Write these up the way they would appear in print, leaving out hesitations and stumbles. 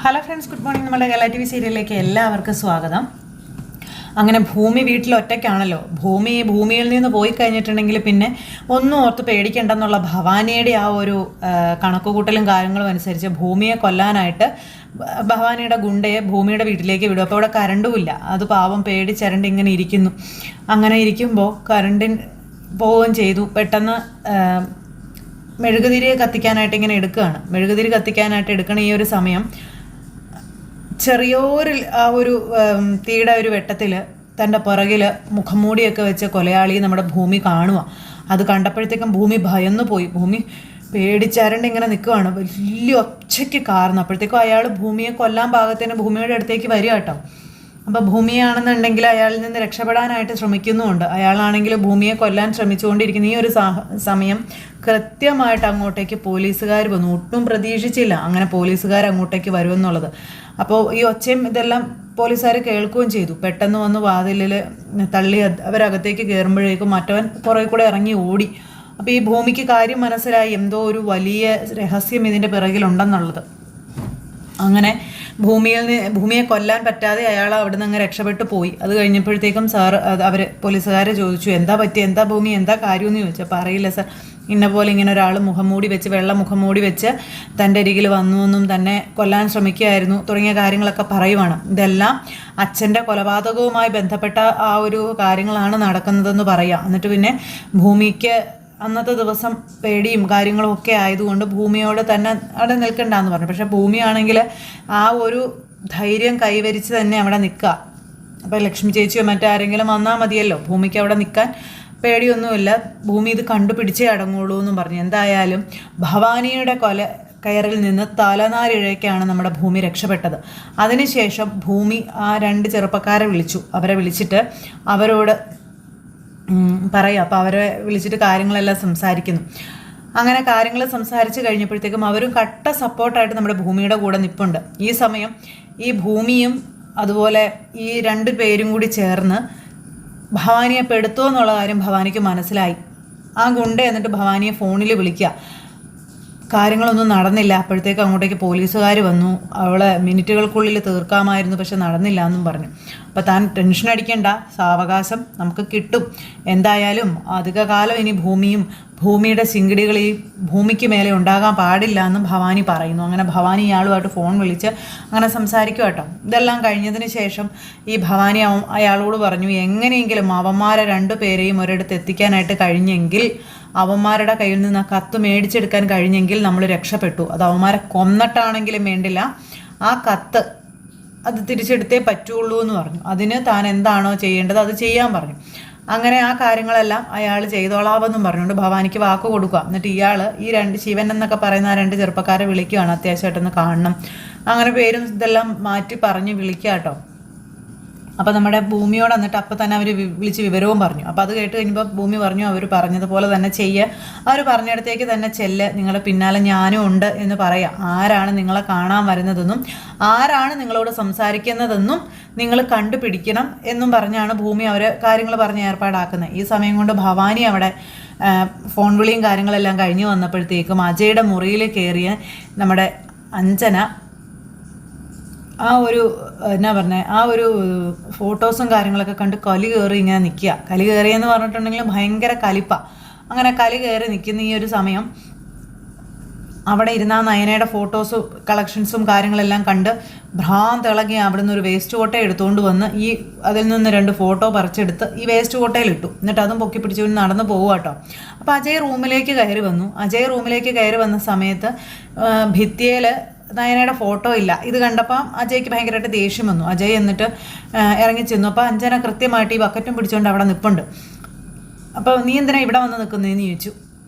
Hello friends, good morning. നമ്മുടെ Kerala T V സീരിയലിലേക്ക് എല്ലാവർക്കും സ്വാഗതം. അങ്ങനെ ഭൂമി വീട്ടിൽ ഒറ്റയ്ക്കാണല്ലോ. ഭൂമിയിൽ നിന്ന് പോയി കഴിഞ്ഞിട്ടുണ്ടെങ്കിൽ പിന്നെ ഒന്നും ഓർത്ത് പേടിക്കേണ്ടെന്നുള്ള ഭവാനിയുടെ ആ ഒരു കണക്കുകൂട്ടലും കാര്യങ്ങളും അനുസരിച്ച് ഭൂമിയെ കൊല്ലാനായിട്ട് ഭവാനിയുടെ ഗുണ്ടയെ ഭൂമിയുടെ വീട്ടിലേക്ക് വിടും. അപ്പോൾ അവിടെ കരണ്ടുമില്ല. അത് പാവം പേടിച്ചരണ്ട് ഇങ്ങനെ ഇരിക്കുന്നു. അങ്ങനെ ഇരിക്കുമ്പോൾ കരണ്ടിൻ പോവുകയും ചെയ്തു. പെട്ടെന്ന് മെഴുകുതിരി കത്തിക്കാനായിട്ട് ഇങ്ങനെ എടുക്കുകയാണ്. മെഴുകുതിരി കത്തിക്കാനായിട്ട് എടുക്കണ ഈ ഒരു സമയം ചെറിയൊരു ആ ഒരു തീയുടെ ഒരു വെട്ടത്തിൽ തൻ്റെ പുറകിൽ മുഖംമൂടിയൊക്കെ വെച്ച് കൊലയാളി നമ്മുടെ ഭൂമി കാണുക. അത് കണ്ടപ്പോഴത്തേക്കും ഭൂമി ഭയന്നു പോയി. ഭൂമി പേടിച്ചരണ്ട് ഇങ്ങനെ നിൽക്കുകയാണ്. വലിയ ഒച്ചയ്ക്ക് കാർന്നു. അപ്പോഴത്തേക്കും അയാൾ ഭൂമിയെ കൊല്ലാൻ പാകത്തിന് ഭൂമിയുടെ അടുത്തേക്ക് വരിക കേട്ടോ. അപ്പോൾ ഭൂമിയാണെന്നുണ്ടെങ്കിൽ അയാളിൽ നിന്ന് രക്ഷപ്പെടാനായിട്ട് ശ്രമിക്കുന്നുമുണ്ട്. അയാളാണെങ്കിൽ ഭൂമിയെ കൊല്ലാൻ ശ്രമിച്ചുകൊണ്ടിരിക്കുന്ന ഈ ഒരു സമയം കൃത്യമായിട്ട് അങ്ങോട്ടേക്ക് പോലീസുകാർ വന്നു. ഒട്ടും പ്രതീക്ഷിച്ചില്ല അങ്ങനെ പോലീസുകാർ അങ്ങോട്ടേക്ക് വരുമെന്നുള്ളത്. അപ്പോൾ ഈ ഒച്ചയും ഇതെല്ലാം പോലീസുകാർ കേൾക്കുകയും ചെയ്തു. പെട്ടെന്ന് വന്ന് വാതിലിൽ തള്ളി അവരകത്തേക്ക് കയറുമ്പോഴേക്കും മറ്റവൻ പുറകെ കൂടെ ഇറങ്ങി ഓടി. അപ്പോൾ ഈ ഭൂമിക്ക് കാര്യം മനസ്സിലായി, എന്തോ ഒരു വലിയ രഹസ്യം ഇതിൻ്റെ പിറകിലുണ്ടെന്നുള്ളത്. അങ്ങനെ ഭൂമിയെ കൊല്ലാൻ പറ്റാതെ അയാൾ അവിടെ നിന്ന് അങ്ങ് രക്ഷപ്പെട്ടു പോയി. അത് കഴിഞ്ഞപ്പോഴത്തേക്കും അവർ പോലീസുകാരെ ചോദിച്ചു, എന്താ പറ്റി, എന്താ ഭൂമി, എന്താ കാര്യമെന്ന് ചോദിച്ചപ്പോൾ അറിയില്ല സാർ, ഇന്ന പോലെ ഇങ്ങനെ ഒരാൾ വെള്ള മുഖംമൂടി വെച്ച് തൻ്റെ അരികിൽ വന്നു എന്നും തന്നെ കൊല്ലാൻ ശ്രമിക്കുകയായിരുന്നു തുടങ്ങിയ കാര്യങ്ങളൊക്കെ പറയുവാണ്. ഇതെല്ലാം അച്ഛൻ്റെ കൊലപാതകവുമായി ബന്ധപ്പെട്ട ആ ഒരു കാര്യങ്ങളാണ് നടക്കുന്നതെന്ന് പറയാം. എന്നിട്ട് പിന്നെ ഭൂമിക്ക് അന്നത്തെ ദിവസം പേടിയും കാര്യങ്ങളും ഒക്കെ ആയതുകൊണ്ട് ഭൂമിയോട് തന്നെ അവിടെ നിൽക്കണ്ടെന്ന് പറഞ്ഞു. പക്ഷെ ഭൂമിയാണെങ്കിൽ ആ ഒരു ധൈര്യം കൈവരിച്ച് തന്നെ അവിടെ നിൽക്കുക. അപ്പോൾ ലക്ഷ്മി ചേച്ചിയോ മറ്റാരെങ്കിലും വന്നാൽ മതിയല്ലോ, ഭൂമിക്ക് അവിടെ നിൽക്കാൻ പേടിയൊന്നുമില്ല, ഭൂമി ഇത് കണ്ടുപിടിച്ചേ അടങ്ങുള്ളൂ എന്നും പറഞ്ഞു. എന്തായാലും ഭവാനിയുടെ കയറിൽ നിന്ന് തലനാരിഴയ്ക്കാണ് നമ്മുടെ ഭൂമി രക്ഷപ്പെട്ടത്. അതിനുശേഷം ഭൂമി ആ 2 ചെറുപ്പക്കാരെ വിളിച്ചു. അവരെ വിളിച്ചിട്ട് അവരോട് പറയാം. അപ്പോൾ അവരെ വിളിച്ചിട്ട് കാര്യങ്ങളെല്ലാം സംസാരിക്കുന്നു. അങ്ങനെ കാര്യങ്ങൾ സംസാരിച്ച് കഴിഞ്ഞപ്പോഴത്തേക്കും അവരും കട്ട സപ്പോർട്ടായിട്ട് നമ്മുടെ ഭൂമിയുടെ കൂടെ നിൽപ്പുണ്ട്. ഈ സമയം ഈ ഭൂമിയും അതുപോലെ ഈ 2 പേരും കൂടി ചേർന്ന് ഭവാനിയെ പെടുത്തുമോ എന്നുള്ള കാര്യം ഭവാനിക്ക് മനസ്സിലായി. ആ ഗുണ്ട എന്നിട്ട് ഭവാനിയെ ഫോണിൽ വിളിക്കുക. കാര്യങ്ങളൊന്നും നടന്നില്ല. അപ്പോഴത്തേക്ക് അങ്ങോട്ടേക്ക് പോലീസുകാർ വന്നു. അവളെ മിനിറ്റുകൾക്കുള്ളിൽ തീർക്കാമായിരുന്നു, പക്ഷെ നടന്നില്ല എന്നും പറഞ്ഞു. അപ്പോൾ താൻ ടെൻഷൻ അടിക്കേണ്ട, സാവകാശം നമുക്ക് കിട്ടും. എന്തായാലും അധികകാലം ഇനി ഭൂമിയുടെ ചിങ്കിടികൾ ഈ ഭൂമിക്ക് മേലെ ഉണ്ടാകാൻ പാടില്ല എന്നും ഭവാനി പറയുന്നു. അങ്ങനെ ഭവാനി ഇയാളുമായിട്ട് ഫോൺ വിളിച്ച് അങ്ങനെ സംസാരിക്കും കേട്ടോ. ഇതെല്ലാം കഴിഞ്ഞതിന് ശേഷം ഈ ഭവാനി അയാളോട് പറഞ്ഞു, എങ്ങനെയെങ്കിലും അവന്മാരെ 2 പേരെയും ഒരിടത്ത് എത്തിക്കാനായിട്ട് കഴിഞ്ഞെങ്കിൽ, അവന്മാരുടെ കയ്യിൽ നിന്ന് ആ കത്ത് മേടിച്ചെടുക്കാൻ കഴിഞ്ഞെങ്കിൽ നമ്മൾ രക്ഷപ്പെട്ടു. അത് അവന്മാരെ കൊന്നിട്ടാണെങ്കിലും വേണ്ടില്ല, ആ കത്ത് അത് തിരിച്ചെടുത്തേ പറ്റുള്ളൂ എന്ന് പറഞ്ഞു. അതിന് താൻ എന്താണോ ചെയ്യേണ്ടത് അത് ചെയ്യാൻ പറഞ്ഞു. അങ്ങനെ ആ കാര്യങ്ങളെല്ലാം അയാൾ ചെയ്തോളാവെന്നും പറഞ്ഞുകൊണ്ട് ഭവാനിക്ക് വാക്ക് കൊടുക്കുക. എന്നിട്ട് ഇയാൾ ഈ 2 ശിവൻ എന്നൊക്കെ പറയുന്ന ആ 2 ചെറുപ്പക്കാരെ വിളിക്കുകയാണ്. അത്യാവശ്യമായിട്ടൊന്ന് കാണണം, അങ്ങനെ പേരും ഇതെല്ലാം മാറ്റി പറഞ്ഞ് വിളിക്കുക കേട്ടോ. അപ്പോൾ നമ്മുടെ ഭൂമിയോട് എന്നിട്ട് അപ്പം തന്നെ അവർ വിളിച്ച് വിവരവും പറഞ്ഞു. അപ്പോൾ അത് കേട്ട് കഴിഞ്ഞപ്പോൾ ഭൂമി പറഞ്ഞു, അവർ പറഞ്ഞതുപോലെ തന്നെ ചെയ്യുക, അവർ പറഞ്ഞിടത്തേക്ക് തന്നെ ചെല്ല്, നിങ്ങളുടെ പിന്നാലെ ഞാനും ഉണ്ട് എന്ന് പറയാം. ആരാണ് നിങ്ങളെ കാണാൻ വരുന്നതെന്നും ആരാണ് നിങ്ങളോട് സംസാരിക്കുന്നതെന്നും നിങ്ങൾ കണ്ടുപിടിക്കണം എന്നും പറഞ്ഞാണ് ഭൂമി അവർ കാര്യങ്ങൾ പറഞ്ഞ് ഏർപ്പാടാക്കുന്നത്. ഈ സമയം കൊണ്ട് ഭവാനി അവിടെ ഫോൺ വിളിയും കാര്യങ്ങളെല്ലാം കഴിഞ്ഞ് വന്നപ്പോഴത്തേക്കും അജയുടെ മുറിയിൽ കയറിയ നമ്മുടെ അഞ്ജന ആ ഒരു എന്നാ പറഞ്ഞത്, ആ ഒരു ഫോട്ടോസും കാര്യങ്ങളൊക്കെ കണ്ട് കലി കയറി ഇങ്ങനെ നിൽക്കുക. കലി കയറിയെന്ന് പറഞ്ഞിട്ടുണ്ടെങ്കിൽ ഭയങ്കര കലിപ്പ. അങ്ങനെ കലി കയറി നിൽക്കുന്ന ഈ ഒരു സമയം അവിടെ ഇരുന്ന നയനയുടെ ഫോട്ടോസും കളക്ഷൻസും കാര്യങ്ങളെല്ലാം കണ്ട് ഭ്രാന്തിളകി അവിടുന്ന് ഒരു വേസ്റ്റ് കോട്ട എടുത്തുകൊണ്ട് വന്ന് അതിൽ നിന്ന് 2 ഫോട്ടോ പറിച്ചെടുത്ത് ഈ വേസ്റ്റ് കോട്ടയിലിട്ടു. എന്നിട്ട് അതും പൊക്കി പിടിച്ചുകൊണ്ട് നടന്നു പോകുക കേട്ടോ. അപ്പോൾ അജയ് റൂമിലേക്ക് കയറി വന്ന സമയത്ത് ഭിത്തിയിൽ നയനയുടെ ഫോട്ടോ ഇല്ല. ഇത് കണ്ടപ്പോൾ അജയ്ക്ക് ഭയങ്കരമായിട്ട് ദേഷ്യം വന്നു. അജയ് എന്നിട്ട് ഇറങ്ങി ചെന്നു. അപ്പോൾ അഞ്ജന കൃത്യമായിട്ട് ഈ ബക്കറ്റും പിടിച്ചുകൊണ്ട് അവിടെ നിൽപ്പുണ്ട്. അപ്പോൾ നീ എന്തിനാ ഇവിടെ വന്ന് നിൽക്കുന്നതെന്ന് ചോദിച്ചു.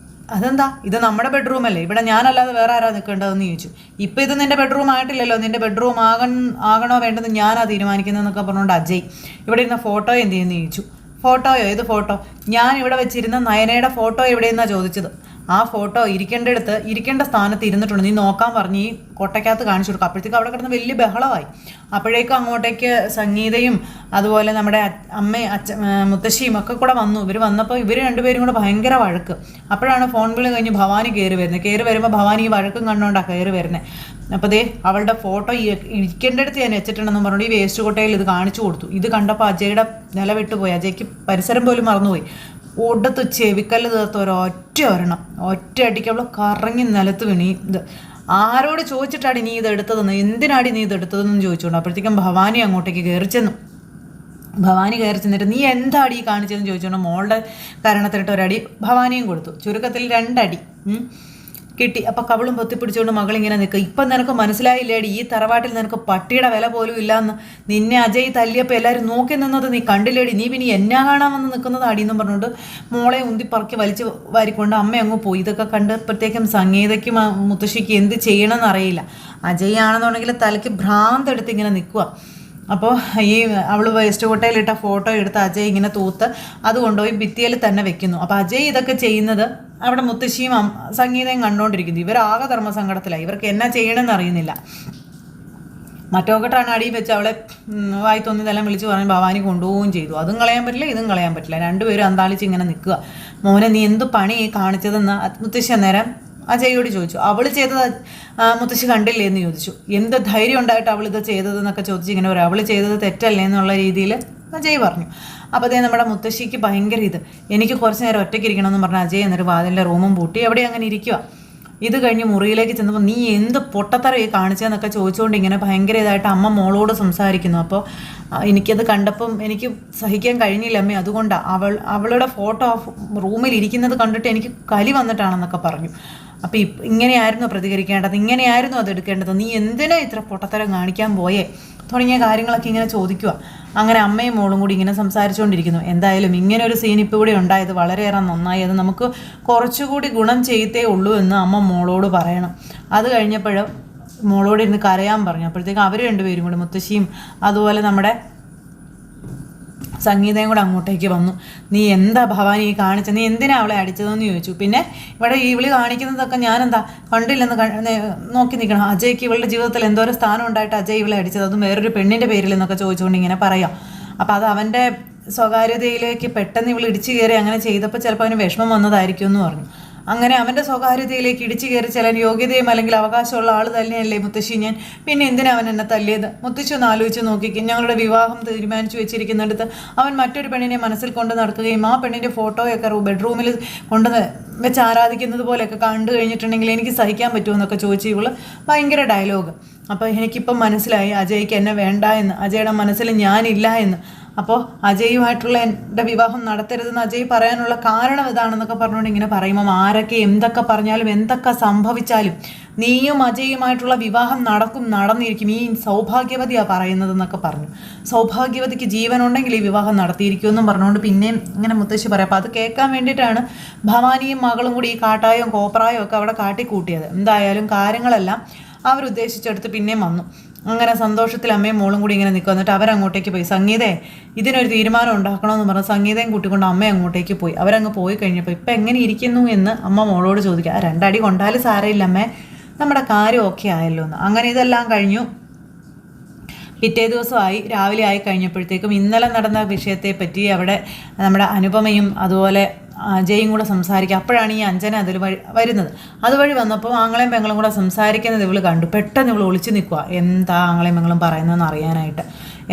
അതെന്താ, ഇത് നമ്മുടെ ബെഡ്റൂമല്ലേ, ഇവിടെ ഞാനല്ലാതെ വേറെ ആരാ നിൽക്കേണ്ടതെന്ന് ചോദിച്ചു. ഇപ്പം ഇത് നിൻ്റെ ബെഡ്റൂം ആയിട്ടില്ലല്ലോ, നിൻ്റെ ബെഡ്റൂം ആകണോ വേണ്ടത് ഞാനാ തീരുമാനിക്കുന്നതെന്നൊക്കെ പറഞ്ഞുകൊണ്ട് അജയ് ഇവിടെ ഇരുന്ന ഫോട്ടോ എന്ത് ചെയ്യുമെന്ന് ചോദിച്ചു. ഫോട്ടോയോ, ഏത് ഫോട്ടോ? ഞാൻ ഇവിടെ വെച്ചിരുന്ന നയനയുടെ ഫോട്ടോ എവിടെയെന്നാണ് ചോദിച്ചത്. ആ ഫോട്ടോ ഇരിക്കേണ്ട സ്ഥാനത്ത് ഇരുന്നിട്ടുണ്ട്, നീ നോക്കാൻ പറഞ്ഞ് ഈ കൊട്ടയ്ക്കകത്ത് കാണിച്ചു കൊടുക്കും. അപ്പോഴത്തേക്ക് അവിടെ കിടന്ന് വലിയ ബഹളമായി. അപ്പോഴേക്കും അങ്ങോട്ടേക്ക് സംഗീതയും അതുപോലെ നമ്മുടെ മുത്തശ്ശിയും ഒക്കെ കൂടെ വന്നു. ഇവർ വന്നപ്പോൾ ഇവർ രണ്ടുപേരും കൂടെ ഭയങ്കര വഴക്ക്. അപ്പോഴാണ് ഫോൺ വിളി കഴിഞ്ഞ് ഭവാനി കയറി വരുമ്പോൾ ഭവാനി ഈ വഴക്കും കണ്ടുകൊണ്ടാണ് കയറി വരുന്നത്. അപ്പോൾ ദേ അവളുടെ ഫോട്ടോ ഇരിക്കേണ്ടടുത്ത് ഞാൻ വെച്ചിട്ടുണ്ടെന്ന് പറഞ്ഞുകൊണ്ട് ഈ വേസ്റ്റ് കൊട്ടയിൽ ഇത് കാണിച്ചു കൊടുത്തു. ഇത് കണ്ടപ്പോൾ അജയുടെ നില വിട്ടുപോയി. അജയ്ക്ക് പരിസരം പോലും മറന്നുപോയി. ഒടത്ത് ചെവിക്കല്ല് തീർത്ത് ഒറ്റ അടിക്ക് അവൾ കറങ്ങി നിലത്ത് വീണി. ഇത് ആരോട് ചോദിച്ചിട്ടാടി നീ ഇത് എടുത്തതെന്ന്, എന്തിനാടി നീ ഇത് എടുത്തതെന്ന് ചോദിച്ചുകൊണ്ട് അപ്പോഴത്തേക്കും ഭവാനി അങ്ങോട്ടേക്ക് കയറി ചെന്നു. ഭവാനി കയറി ചെന്നിട്ട് നീ എന്താടി ഈ കാണിച്ചതെന്ന് ചോദിച്ചുകൊണ്ട് മോളുടെ കരണത്തിനിട്ട് ഒരടി ഭവാനിയും കൊടുത്തു. ചുരുക്കത്തിൽ 2 അടി കിട്ടി. അപ്പം കവളും പൊത്തിപ്പിടിച്ചുകൊണ്ട് മകളിങ്ങനെ നിൽക്കുക. ഇപ്പം നിനക്ക് മനസ്സിലായില്ലേടി, ഈ തറവാട്ടിൽ നിനക്ക് പട്ടിയുടെ വില പോലും ഇല്ലയെന്ന്. നിന്നെ അജയ് തല്ലിയപ്പോൾ എല്ലാവരും നോക്കി നിന്നത് നീ കണ്ടില്ലേടി, നീ പിന്നെ എന്നാ കാണാൻ വന്ന് നിൽക്കുന്നത് അടിയെന്നും പറഞ്ഞുകൊണ്ട് മോളെ ഉന്തിപ്പറക്കി വലിച്ച് വാരിക്കൊണ്ട് അമ്മ അങ്ങ് പോയി. ഇതൊക്കെ കണ്ടപ്പോഴത്തേക്കും സംഗീതയ്ക്കും മുത്തശ്ശിക്ക് എന്ത് ചെയ്യണമെന്ന് അറിയില്ല. അജയ് ആണെന്നുണ്ടെങ്കിൽ തലയ്ക്ക് ഭ്രാന്തെടുത്ത് ഇങ്ങനെ നിൽക്കുക. അപ്പോൾ ഈ അവൾ വേസ്റ്റ് കൊട്ടയിലിട്ട ഫോട്ടോ എടുത്ത് അജയ് ഇങ്ങനെ തൂത്ത് അത് കൊണ്ടുപോയി ഭിത്തിയിൽ തന്നെ വെക്കുന്നു. അപ്പോൾ അജയ് ഇതൊക്കെ ചെയ്യുന്നത് അവിടെ മുത്തശ്ശിയും സംഗീതയും കണ്ടുകൊണ്ടിരിക്കുന്നു. ഇവരാകെ ധർമ്മസങ്കടത്തിലായി. ഇവർക്ക് എന്നാ ചെയ്യണമെന്ന് അറിയുന്നില്ല. മറ്റോക്കെട്ടാണ് അടിയിൽ വെച്ച് അവളെ വായി തോന്നിയതെല്ലാം വിളിച്ച് പറഞ്ഞ് ഭവാനി കൊണ്ടുപോവുകയും ചെയ്തു. അതും കളയാൻ പറ്റില്ല, ഇതും കളയാൻ പറ്റില്ല. രണ്ടുപേരും അന്താളിച്ച് ഇങ്ങനെ നിൽക്കുക. മോനെ നീ എന്ത് പണി കാണിച്ചതെന്ന് മുത്തശ്ശി അന്നേരം അജയോട് ചോദിച്ചു. അവൾ ചെയ്തത് മുത്തശ്ശി കണ്ടില്ലേ എന്ന് ചോദിച്ചു. എന്ത് ധൈര്യം ഉണ്ടായിട്ട് അവൾ ഇത് ചെയ്തതെന്നൊക്കെ ചോദിച്ചു. ഇങ്ങനെ പറയും, അവൾ ചെയ്തത് തെറ്റല്ലേ എന്നുള്ള രീതിയിൽ അജയ് പറഞ്ഞു. അപ്പോൾ അതേ നമ്മുടെ മുത്തശ്ശിക്ക് ഭയങ്കര എനിക്ക് കുറച്ച് നേരം ഒറ്റയ്ക്ക് ഇരിക്കണമെന്ന് പറഞ്ഞ അജയ് എന്നിട്ട് വാതിലിൻ്റെ റൂമും പൂട്ടി അവിടെ അങ്ങനെ ഇരിക്കുക. ഇത് കഴിഞ്ഞ് മുറിയിലേക്ക് ചെന്നപ്പോൾ നീ എന്ത് പൊട്ടത്തറയെ കാണിച്ചതെന്നൊക്കെ ചോദിച്ചുകൊണ്ട് ഇങ്ങനെ ഭയങ്കര ഇതായിട്ട് അമ്മ മോളോട് സംസാരിക്കുന്നു. അപ്പോൾ എനിക്കത് കണ്ടപ്പം എനിക്ക് സഹിക്കാൻ കഴിഞ്ഞില്ല അമ്മേ, അതുകൊണ്ടാണ് അവളുടെ ഫോട്ടോ റൂമിൽ ഇരിക്കുന്നത് കണ്ടിട്ട് എനിക്ക് കലി വന്നിട്ടാണെന്നൊക്കെ പറഞ്ഞു. അപ്പോൾ ഇങ്ങനെയായിരുന്നു പ്രതികരിക്കേണ്ടത്, ഇങ്ങനെയായിരുന്നു അത് എടുക്കേണ്ടത്, നീ എന്തിനാ ഇത്ര പൊട്ടത്തരം കാണിക്കാൻ പോയേ തുടങ്ങിയ കാര്യങ്ങളൊക്കെ ഇങ്ങനെ ചോദിക്കുക. അങ്ങനെ അമ്മയും മോളും കൂടി ഇങ്ങനെ സംസാരിച്ചുകൊണ്ടിരിക്കുന്നു. എന്തായാലും ഇങ്ങനെ ഒരു സീൻ ഇപ്പോൾ ഇവിടെ ഉണ്ടായത് വളരെയേറെ നന്നായി. അത് നമുക്ക് കുറച്ചുകൂടി ഗുണം ചെയ്തേ ഉള്ളൂ എന്ന് അമ്മ മോളോട് പറയണം. അത് കഴിഞ്ഞപ്പോൾ മോളോട് ഇരുന്ന് കരയാൻ പറഞ്ഞു. അപ്പോഴത്തേക്കും അവർ രണ്ടുപേരും കൂടി മുത്തശ്ശിയും അതുപോലെ നമ്മുടെ സംഗീതയും കൂടെ അങ്ങോട്ടേക്ക് വന്നു. നീ എന്താ ഭവാനി ഈ കാണിച്ചത്, നീ എന്തിനാ അവളെ അടിച്ചതെന്ന് ചോദിച്ചു. പിന്നെ ഇവിടെ ഈ വിളി കാണിക്കുന്നതൊക്കെ ഞാനെന്താ കണ്ടില്ലെന്ന് നോക്കി നിൽക്കണം. അജയ്ക്ക് ഇവളുടെ ജീവിതത്തിൽ എന്തോരം സ്ഥാനം ഉണ്ടായിട്ട് അജയ് ഇവളെ അടിച്ചത്, അതും വേറൊരു പെണ്ണിൻ്റെ പേരിൽ എന്നൊക്കെ ചോദിച്ചുകൊണ്ട് ഇങ്ങനെ പറയാം. അപ്പോൾ അത് അവൻ്റെ സ്വകാര്യതയിലേക്ക് പെട്ടെന്ന് ഇവൾ ഇടിച്ചു കയറി അങ്ങനെ ചെയ്തപ്പോൾ ചിലപ്പോൾ അവന് വിഷമം വന്നതായിരിക്കും എന്ന് പറഞ്ഞു. അങ്ങനെ അവൻ്റെ സ്വകാര്യതയിലേക്ക് ഇടിച്ചു കയറി ചില യോഗ്യതയും അല്ലെങ്കിൽ അവകാശമുള്ള ആൾ തന്നെയല്ലേ മുത്തശ്ശി ഞാൻ, പിന്നെ എന്തിനാ അവൻ എന്നെ തല്ലിയത്? മുത്തശ്ശി ഒന്ന് ആലോചിച്ച് നോക്കിക്കും. ഞങ്ങളുടെ വിവാഹം തീരുമാനിച്ചു വെച്ചിരിക്കുന്നിടത്ത് അവൻ മറ്റൊരു പെണ്ണിനെ മനസ്സിൽ കൊണ്ട് നടക്കുകയും ആ പെണ്ണിൻ്റെ ഫോട്ടോയൊക്കെ ബെഡ്റൂമിൽ കൊണ്ട് വെച്ച് ആരാധിക്കുന്നത് പോലെയൊക്കെ കണ്ടു കഴിഞ്ഞിട്ടുണ്ടെങ്കിൽ എനിക്ക് സഹിക്കാൻ പറ്റുമെന്നൊക്കെ ചോദിച്ചു ഇവള് ഭയങ്കര ഡയലോഗ്. അപ്പോൾ എനിക്കിപ്പം മനസ്സിലായി അജയ്ക്ക് എന്നെ വേണ്ട എന്ന്, അജയുടെ മനസ്സിൽ ഞാനില്ല എന്ന്. അപ്പോൾ അജയുമായിട്ടുള്ള എൻ്റെ വിവാഹം നടത്തരുതെന്ന് അജയ് പറയാനുള്ള കാരണം ഇതാണെന്നൊക്കെ പറഞ്ഞുകൊണ്ട് ഇങ്ങനെ പറയുമ്പം ആരൊക്കെ എന്തൊക്കെ പറഞ്ഞാലും എന്തൊക്കെ സംഭവിച്ചാലും നീയും അജയുമായിട്ടുള്ള വിവാഹം നടന്നിരിക്കും, ഈ സൗഭാഗ്യവതിയാണ് പറയുന്നതെന്നൊക്കെ പറഞ്ഞു. സൗഭാഗ്യവതിക്ക് ജീവനുണ്ടെങ്കിൽ ഈ വിവാഹം നടത്തിയിരിക്കുമെന്നും പറഞ്ഞുകൊണ്ട് പിന്നെയും ഇങ്ങനെ മുത്തശ്ശി പറയാം. അപ്പോൾ അത് കേൾക്കാൻ വേണ്ടിയിട്ടാണ് ഭവാനിയും മകളും കൂടി ഈ കാട്ടായും കോപ്രായും ഒക്കെ അവിടെ കാട്ടിക്കൂട്ടിയത്. എന്തായാലും കാര്യങ്ങളെല്ലാം അവരുദ്ദേശിച്ചെടുത്ത് പിന്നെയും വന്നു. അങ്ങനെ സന്തോഷത്തിൽ അമ്മയും മോളും കൂടി ഇങ്ങനെ നിൽക്കുക. എന്നിട്ട് അവരങ്ങോട്ടേക്ക് പോയി. സംഗീതേ ഇതിനൊരു തീരുമാനം ഉണ്ടാക്കണമെന്ന് പറഞ്ഞ് സംഗീതയും കൂട്ടിക്കൊണ്ട് അമ്മ അങ്ങോട്ടേക്ക് പോയി. അവരങ്ങ് പോയി കഴിഞ്ഞപ്പോൾ ഇപ്പം എങ്ങനെ ഇരിക്കുന്നു എന്ന് അമ്മ മോളോട് ചോദിക്കുക. 2 അടി കൊണ്ടാലും സാരമില്ല അമ്മേ, നമ്മുടെ കാര്യം ഓക്കെ ആയല്ലോ എന്ന്. അങ്ങനെ ഇതെല്ലാം കഴിഞ്ഞു. പിറ്റേ ദിവസമായി രാവിലെ ആയി കഴിഞ്ഞപ്പോഴത്തേക്കും ഇന്നലെ നടന്ന വിഷയത്തെപ്പറ്റി അവിടെ നമ്മുടെ അനുപമയും അതുപോലെ അജയും കൂടെ സംസാരിക്കുക. അപ്പോഴാണ് ഈ അഞ്ജന അതിൽ വരുന്നത്. അതുവഴി വന്നപ്പോൾ ആങ്ങളെയും പെങ്ങളും കൂടെ സംസാരിക്കുന്നത് ഇവൾ കണ്ടു. പെട്ടെന്ന് ഇവൾ ഒളിച്ചു നിൽക്കുക, എന്താ ആങ്ങളെയും പെങ്ങളും പറയുന്നതെന്ന് അറിയാനായിട്ട്.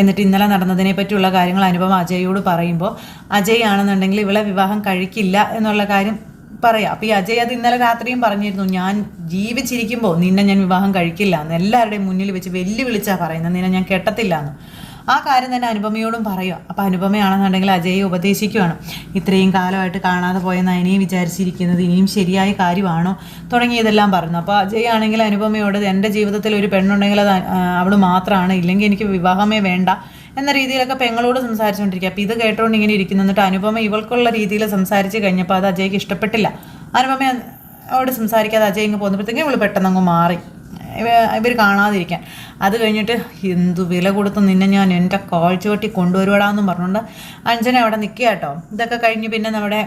എന്നിട്ട് ഇന്നലെ നടന്നതിനെ പറ്റിയുള്ള കാര്യങ്ങൾ അനുപമ അജയോട് പറയുമ്പോൾ അജയ് ആണെന്നുണ്ടെങ്കിൽ ഇവളെ വിവാഹം കഴിക്കില്ല എന്നുള്ള കാര്യം പറയാം. അപ്പോൾ ഈ അജയ് അത് ഇന്നലെ രാത്രിയും പറഞ്ഞിരുന്നു, ഞാൻ ജീവിച്ചിരിക്കുമ്പോൾ നിന്നെ ഞാൻ വിവാഹം കഴിക്കില്ല എന്ന് എല്ലാവരുടെയും മുന്നിൽ വെച്ച് വെല്ലുവിളിച്ചാണ് പറയുന്നത്, നിന്നെ ഞാൻ കെട്ടത്തില്ല എന്ന്. ആ കാര്യം തന്നെ അനുപമയോടും പറയുക. അപ്പോൾ അനുപമയാണെന്നുണ്ടെങ്കിൽ അജയെ ഉപദേശിക്കുകയാണ്, ഇത്രയും കാലമായിട്ട് കാണാതെ പോയെന്ന് അതിനെയും വിചാരിച്ചിരിക്കുന്നത് ഇനിയും ശരിയായ കാര്യമാണോ തുടങ്ങിയതെല്ലാം പറഞ്ഞു. അപ്പോൾ അജയ് ആണെങ്കിൽ അനുപമയോട് എൻ്റെ ജീവിതത്തിൽ ഒരു പെണ്ണുണ്ടെങ്കിൽ അത് അവൾ മാത്രമാണ്, ഇല്ലെങ്കിൽ എനിക്ക് വിവാഹമേ വേണ്ട എന്ന രീതിയിലൊക്കെ പെങ്ങളോട് സംസാരിച്ചുകൊണ്ടിരിക്കുക. അപ്പോൾ ഇത് കേട്ടുകൊണ്ട് ഇങ്ങനെ ഇരിക്കുന്നു. എന്നിട്ട് അനുപമ ഇവൾക്കുള്ള രീതിയിൽ സംസാരിച്ച് കഴിഞ്ഞപ്പോൾ അത് അജയ്ക്ക് ഇഷ്ടപ്പെട്ടില്ല. അനുപമയോട് സംസാരിക്കാതെ അജയ് ഇങ്ങ് പോകുന്നപ്പോഴത്തേക്കും ഇവൾ പെട്ടെന്നങ്ങ് മാറി, ഇവർ കാണാതിരിക്കാൻ. അത് കഴിഞ്ഞിട്ട് എന്തു വില കൊടുത്ത് നിന്നെ ഞാൻ എൻ്റെ കാഴ്ചവട്ടി കൊണ്ടുവരുവാടാന്നും പറഞ്ഞുകൊണ്ട് അഞ്ജന അവിടെ നിൽക്കുക കേട്ടോ. ഇതൊക്കെ കഴിഞ്ഞ് പിന്നെ നമ്മുടെ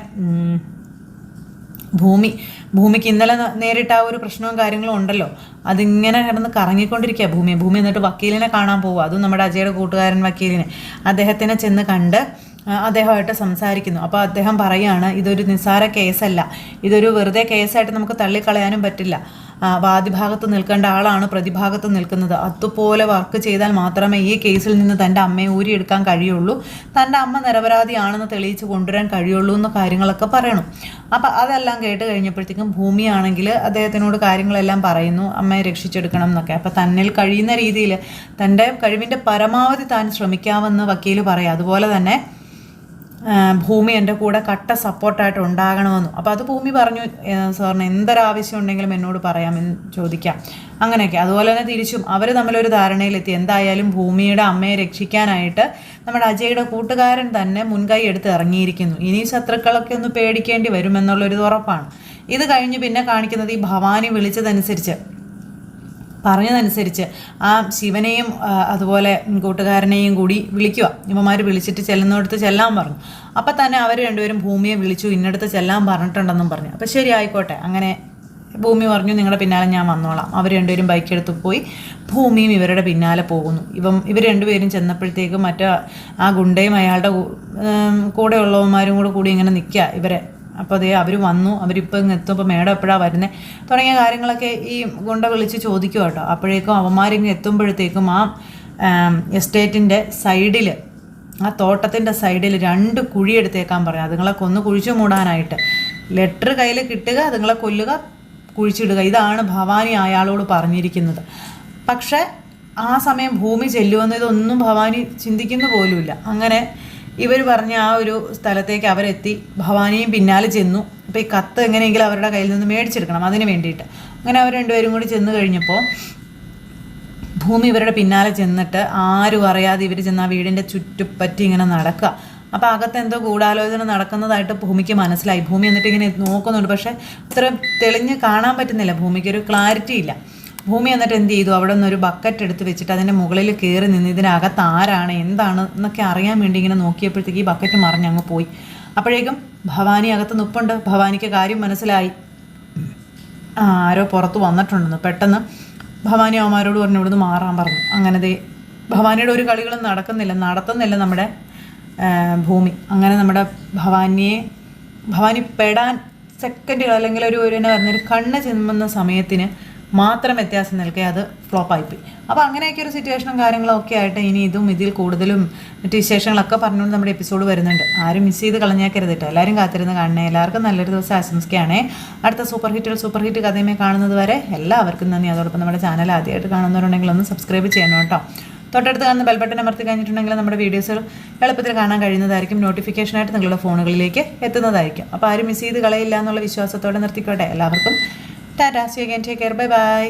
ഭൂമിക്ക് ഇന്നലെ നേരിട്ട ആ ഒരു പ്രശ്നവും കാര്യങ്ങളും ഉണ്ടല്ലോ, അതിങ്ങനെ കിടന്ന് കറങ്ങിക്കൊണ്ടിരിക്കുക ഭൂമി എന്നിട്ട് വക്കീലിനെ കാണാൻ പോവുക. അതും നമ്മുടെ അജയുടെ കൂട്ടുകാരൻ വക്കീലിനെ, അദ്ദേഹത്തിനെ ചെന്ന് കണ്ട് അദ്ദേഹമായിട്ട് സംസാരിക്കുന്നു. അപ്പോൾ അദ്ദേഹം പറയുകയാണ്, ഇതൊരു നിസ്സാര കേസല്ല, ഇതൊരു വെറുതെ കേസായിട്ട് നമുക്ക് തള്ളിക്കളയാനും പറ്റില്ല. വാദിഭാഗത്ത് നിൽക്കേണ്ട ആളാണ് പ്രതിഭാഗത്ത് നിൽക്കുന്നത്. അതുപോലെ വർക്ക് ചെയ്താൽ മാത്രമേ ഈ കേസിൽ നിന്ന് തൻ്റെ അമ്മയെ ഊരിയെടുക്കാൻ കഴിയുള്ളൂ, തൻ്റെ അമ്മ നിരപരാധിയാണെന്ന് തെളിയിച്ച് കൊണ്ടുവരാൻ കഴിയുള്ളൂ എന്ന കാര്യങ്ങളൊക്കെ പറയണം. അപ്പം അതെല്ലാം കേട്ട് കഴിഞ്ഞപ്പോഴത്തേക്കും ഭൂമിയാണെങ്കിൽ അദ്ദേഹത്തിനോട് കാര്യങ്ങളെല്ലാം പറയുന്നു, അമ്മയെ രക്ഷിച്ചെടുക്കണം എന്നൊക്കെ. അപ്പം തന്നിൽ കഴിയുന്ന രീതിയിൽ തൻ്റെ കഴിവിൻ്റെ പരമാവധി താൻ ശ്രമിക്കാമെന്ന് വക്കീൽ പറയാം. അതുപോലെ തന്നെ ഭൂമി എൻ്റെ കൂടെ കട്ട സപ്പോർട്ടായിട്ട് ഉണ്ടാകണമെന്നു. അപ്പോൾ അത് ഭൂമി പറഞ്ഞു, സാറിന് എന്തൊരാവശ്യം ഉണ്ടെങ്കിലും എന്നോട് പറയാമെന്ന് ചോദിക്കാം, അങ്ങനെയൊക്കെ. അതുപോലെ തന്നെ തിരിച്ചും അവർ തമ്മിലൊരു ധാരണയിലെത്തി. എന്തായാലും ഭൂമിയുടെ അമ്മയെ രക്ഷിക്കാനായിട്ട് നമ്മുടെ അജയുടെ കൂട്ടുകാരൻ തന്നെ മുൻകൈ എടുത്ത് ഇറങ്ങിയിരിക്കുന്നു. ഇനി ശത്രുക്കളൊക്കെ ഒന്ന് പേടിക്കേണ്ടി വരുമെന്നുള്ളൊരു ഉറപ്പാണ്. ഇത് കഴിഞ്ഞ് പിന്നെ കാണിക്കുന്നത് ഈ ഭവാനി പറഞ്ഞതനുസരിച്ച് ആ ശിവനെയും അതുപോലെ കൂട്ടുകാരനെയും കൂടി വിളിക്കുക. ഇവന്മാർ വിളിച്ചിട്ട് ചെല്ലുന്നിടത്ത് ചെല്ലാൻ പറഞ്ഞു. അപ്പം തന്നെ അവർ രണ്ടുപേരും ഭൂമിയെ വിളിച്ചു, ഇന്നടത്ത് ചെല്ലാൻ പറഞ്ഞിട്ടുണ്ടെന്നും പറഞ്ഞു. അപ്പം ശരി ആയിക്കോട്ടെ, അങ്ങനെ ഭൂമി പറഞ്ഞു, നിങ്ങളുടെ പിന്നാലെ ഞാൻ വന്നോളാം. അവർ രണ്ടുപേരും ബൈക്കെടുത്ത് പോയി, ഭൂമിയും ഇവരുടെ പിന്നാലെ പോകുന്നു. ഇവർ രണ്ടുപേരും ചെന്നപ്പോഴത്തേക്കും ആ ഗുണ്ടയും അയാളുടെ കൂടെയുള്ളവന്മാരും കൂടി ഇങ്ങനെ നിൽക്കുക ഇവരെ. അപ്പോൾ അതേ അവർ വന്നു, അവരിപ്പോൾ ഇങ്ങ് എത്തും, അപ്പോൾ മേഡം എപ്പോഴാണ് വരുന്നത് തുടങ്ങിയ കാര്യങ്ങളൊക്കെ ഈ ഗുണ്ട വിളിച്ച് ചോദിക്കുക കേട്ടോ. അപ്പോഴേക്കും അവന്മാരിങ്ങ് എത്തുമ്പോഴത്തേക്കും ആ എസ്റ്റേറ്റിൻ്റെ സൈഡിൽ, ആ തോട്ടത്തിൻ്റെ സൈഡിൽ 2 കുഴി എടുത്തേക്കാൻ പറയാം, അതുങ്ങളെ കൊന്ന് കുഴിച്ചു മൂടാനായിട്ട്. ലെറ്റർ കയ്യിൽ കിട്ടുക, അതുങ്ങളെ കൊല്ലുക, കുഴിച്ചിടുക. ഇതാണ് ഭവാനി അയാളോട് പറഞ്ഞിരിക്കുന്നത്. പക്ഷേ ആ സമയം ഭൂമി ചെല്ലുമെന്ന് ഇതൊന്നും ഭവാനി ചിന്തിക്കുന്നു പോലുമില്ല. അങ്ങനെ ഇവർ പറഞ്ഞ ആ ഒരു സ്ഥലത്തേക്ക് അവരെത്തി. ഭവാനിയും പിന്നാലെ ചെന്നു. അപ്പോൾ ഈ കത്ത് എങ്ങനെയെങ്കിലും അവരുടെ കയ്യിൽ നിന്ന് മേടിച്ചെടുക്കണം, അതിന് വേണ്ടിയിട്ട്. അങ്ങനെ അവർ രണ്ടുപേരും കൂടി ചെന്ന് കഴിഞ്ഞപ്പോൾ ഭൂമി ഇവരുടെ പിന്നാലെ ചെന്നിട്ട് ആരും അറിയാതെ ഇവർ ചെന്ന് ആ വീടിൻ്റെ ചുറ്റുപറ്റി ഇങ്ങനെ നടക്കുക. അപ്പോൾ അകത്ത് എന്തോ ഗൂഢാലോചന നടക്കുന്നതായിട്ട് ഭൂമിക്ക് മനസ്സിലായി. ഭൂമി എന്നിട്ട് ഇങ്ങനെ നോക്കുന്നുണ്ട്, പക്ഷേ ഇത്ര തെളിഞ്ഞ് കാണാൻ പറ്റുന്നില്ല, ഭൂമിക്കൊരു ക്ലാരിറ്റി ഇല്ല. ഭൂമി എന്നിട്ട് എന്ത് ചെയ്തു, അവിടെ നിന്നൊരു ബക്കറ്റ് എടുത്ത് വെച്ചിട്ട് അതിൻ്റെ മുകളിൽ കയറി നിന്ന് ഇതിനകത്ത് ആരാണ് എന്താണ് എന്നൊക്കെ അറിയാൻ വേണ്ടി ഇങ്ങനെ നോക്കിയപ്പോഴത്തേക്ക് ഈ ബക്കറ്റ് മറിഞ്ഞങ്ങ് പോയി. അപ്പോഴേക്കും ഭവാനി അകത്ത് നിൽപ്പുണ്ട്. ഭവാനിക്ക് കാര്യം മനസ്സിലായി, ആരോ പുറത്ത് വന്നിട്ടുണ്ടെന്ന്. പെട്ടെന്ന് ഭവാനി അവന്മാരോട് പറഞ്ഞു ഇവിടുന്ന് മാറാൻ പറഞ്ഞു. അങ്ങനെ ഭവാനിയുടെ ഒരു കളികളും നടത്തുന്നില്ല നമ്മുടെ ഭൂമി. അങ്ങനെ നമ്മുടെ ഭവാനി പെടാൻ സെക്കൻഡുകൾ അല്ലെങ്കിൽ എന്നാ പറഞ്ഞൊരു കണ്ണ് ചിമ്മുന്ന സമയത്തിന് മാത്രം വ്യത്യാസം നിൽക്കുക, അത് ഫ്ലോപ്പായിപ്പോയി. അപ്പോൾ അങ്ങനെയൊക്കെ ഒരു സിറ്റുവേഷനും കാര്യങ്ങളൊക്കെ ആയിട്ട് ഇനി ഇതിൽ കൂടുതലും മറ്റ് വിശേഷങ്ങളൊക്കെ പറഞ്ഞുകൊണ്ട് നമ്മുടെ എപ്പിസോഡ് വരുന്നുണ്ട്. ആരും മിസ് ചെയ്ത് കളഞ്ഞേക്കരുത് കേട്ടോ. എല്ലാവരും കാത്തിരുന്ന് കാണണേ. എല്ലാവർക്കും നല്ലൊരു ദിവസം ആശംസിക്കുകയാണേ. അടുത്ത സൂപ്പർ ഹിറ്റ് കഥയുമായി കാണുന്നത് വരെ എല്ലാവർക്കും നന്ദി. അതോടൊപ്പം നമ്മുടെ ചാനൽ ആദ്യമായിട്ട് കാണുന്നവരുണ്ടെങ്കിൽ ഒന്ന് സബ്സ്ക്രൈബ് ചെയ്യണം കേട്ടോ. തൊട്ടടുത്ത് കാണുന്ന ബെൽ ബട്ടൺ അമർത്തി കഴിഞ്ഞിട്ടുണ്ടെങ്കിൽ നമ്മുടെ വീഡിയോസുകൾ എളുപ്പത്തിൽ കാണാൻ കഴിയുന്നതായിരിക്കും. നോട്ടിഫിക്കേഷനായിട്ട് നിങ്ങളുടെ ഫോണുകളിലേക്ക് എത്തുന്നതായിരിക്കും. അപ്പോൾ ആരും മിസ് ചെയ്ത് കളയില്ല എന്നുള്ള വിശ്വാസത്തോടെ നിർത്തിക്കോട്ടെ. എല്ലാവർക്കും tata, see you again, take care, bye by.